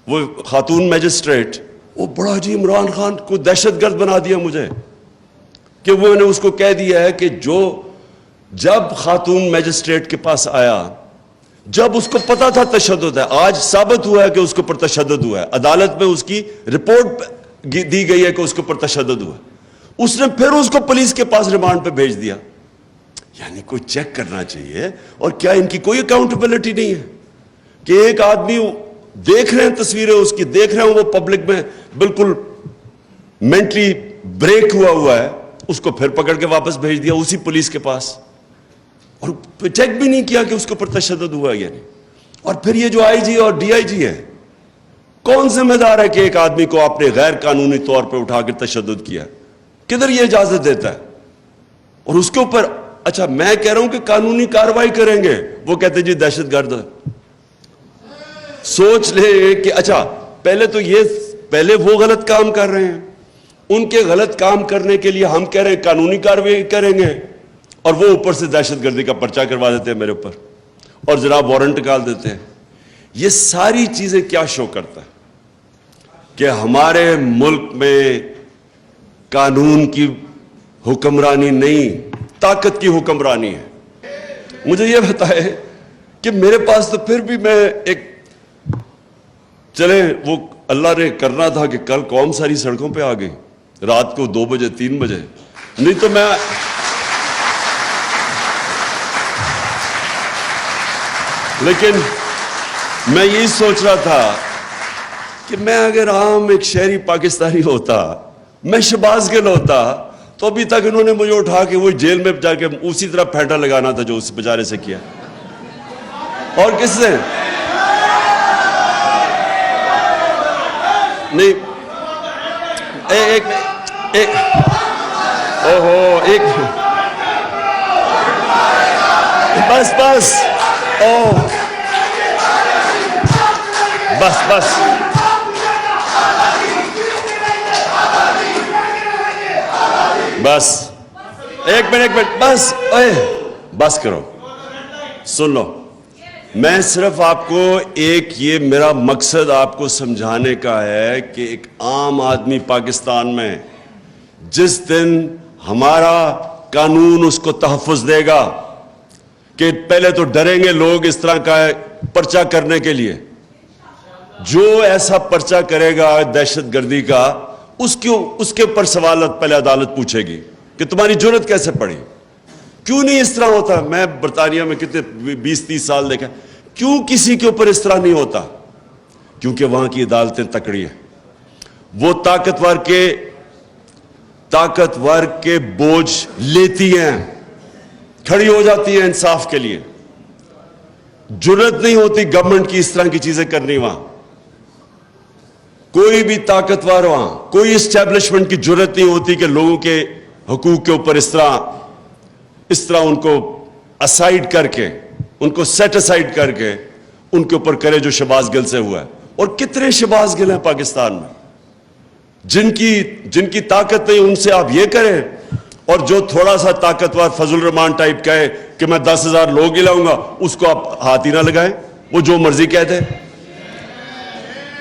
وہ خاتون میجسٹریٹ، وہ بڑا جی عمران خان کو دہشت گرد بنا دیا مجھے، کہ وہ نے اس کو کہہ دیا ہے کہ جب خاتون میجسٹریٹ کے پاس آیا، جب اس کو پتا تھا تشدد ہے، آج ثابت ہوا ہے کہ اس کے اوپر تشدد ہوا ہے، عدالت میں اس کی رپورٹ دی گئی ہے کہ اس کے اوپر تشدد ہوا ہے، اس نے پھر اس کو پولیس کے پاس ریمانڈ پہ بھیج دیا۔ یعنی کوئی چیک کرنا چاہیے۔ اور کیا ان کی کوئی اکاؤنٹیبلٹی نہیں ہے کہ ایک آدمی دیکھ رہے ہیں تصویریں اس کی، دیکھ رہے ہیں وہ پبلک میں بالکل مینٹلی بریک ہوا ہے، اس کو پھر پکڑ کے واپس بھیج دیا اسی پولیس کے پاس، اور چیک بھی نہیں کیا کہ اس کے اوپر تشدد ہوا یا نہیں۔ اور پھر یہ جو آئی جی اور ڈی آئی جی ہے، کون ذمہ دار ہے کہ ایک آدمی کو آپ نے غیر قانونی طور پہ اٹھا کے تشدد کیا؟ کدھر یہ اجازت دیتا ہے؟ اور اس کے اوپر اچھا میں کہہ رہا ہوں کہ قانونی کارروائی کریں گے، وہ کہتے ہیں جی دہشت گرد ہے۔ سوچ لے کہ اچھا پہلے وہ غلط کام کر رہے ہیں، ان کے غلط کام کرنے کے لیے ہم کہہ رہے ہیں قانونی کارروائی کریں گے، اور وہ اوپر سے دہشت گردی کا پرچہ کروا دیتے ہیں میرے اوپر، اور جناب وارنٹ نکال دیتے ہیں۔ یہ ساری چیزیں کیا شو کرتا ہے کہ ہمارے ملک میں قانون کی حکمرانی نہیں، طاقت کی حکمرانی ہے۔ مجھے یہ بتائے کہ میرے پاس تو پھر بھی میں چلے وہ اللہ نے کرنا تھا کہ کل قوم ساری سڑکوں پہ آ گئی رات کو 2 بجے 3 بجے، نہیں تو لیکن میں یہی سوچ رہا تھا کہ میں اگر عام ایک شہری پاکستانی ہوتا، میں شہباز گل ہوتا، تو ابھی تک انہوں نے مجھے اٹھا کے وہی جیل میں جا کے اسی طرح پھینٹا لگانا تھا جو اس بیچارے سے کیا۔ اور کس سے نہیں، بس ایک منٹ بس کرو، سن لو۔ میں صرف آپ کو یہ میرا مقصد آپ کو سمجھانے کا ہے کہ ایک عام آدمی پاکستان میں جس دن ہمارا قانون اس کو تحفظ دے گا کہ پہلے تو ڈریں گے لوگ اس طرح کا پرچہ کرنے کے لیے، جو ایسا پرچہ کرے گا دہشت گردی کا، اس کے اوپر سوالات پہلے عدالت پوچھے گی کہ تمہاری جرت کیسے پڑی، کیوں نہیں اس طرح ہوتا۔ میں برطانیہ میں کتنے 20-30 سال دیکھا، کیوں کسی کے اوپر اس طرح نہیں ہوتا؟ کیونکہ وہاں کی عدالتیں تکڑی ہیں، وہ طاقتور کے بوجھ لیتی ہیں، کھڑی ہو جاتی ہیں انصاف کے لیے۔ جرت نہیں ہوتی گورنمنٹ کی اس طرح کی چیزیں کرنی، وہاں کوئی بھی طاقتور، وہاں کوئی اسٹیبلشمنٹ کی جرت نہیں ہوتی کہ لوگوں کے حقوق کے اوپر اس طرح ان کو اسائیڈ کر کے، ان کو سیٹ اسائیڈ کر کے ان کے اوپر کرے جو شہباز گل سے ہوا ہے۔ اور کتنے شہباز گل ہیں پاکستان میں جن کی طاقت نہیں، ان سے آپ یہ کریں، اور جو تھوڑا سا طاقتور فضل الرحمان ٹائپ کہے کہ میں 10,000 لوگ ہی لاؤں گا، اس کو آپ ہاتھ ہی نہ لگائیں، وہ جو مرضی کہتے ہیں۔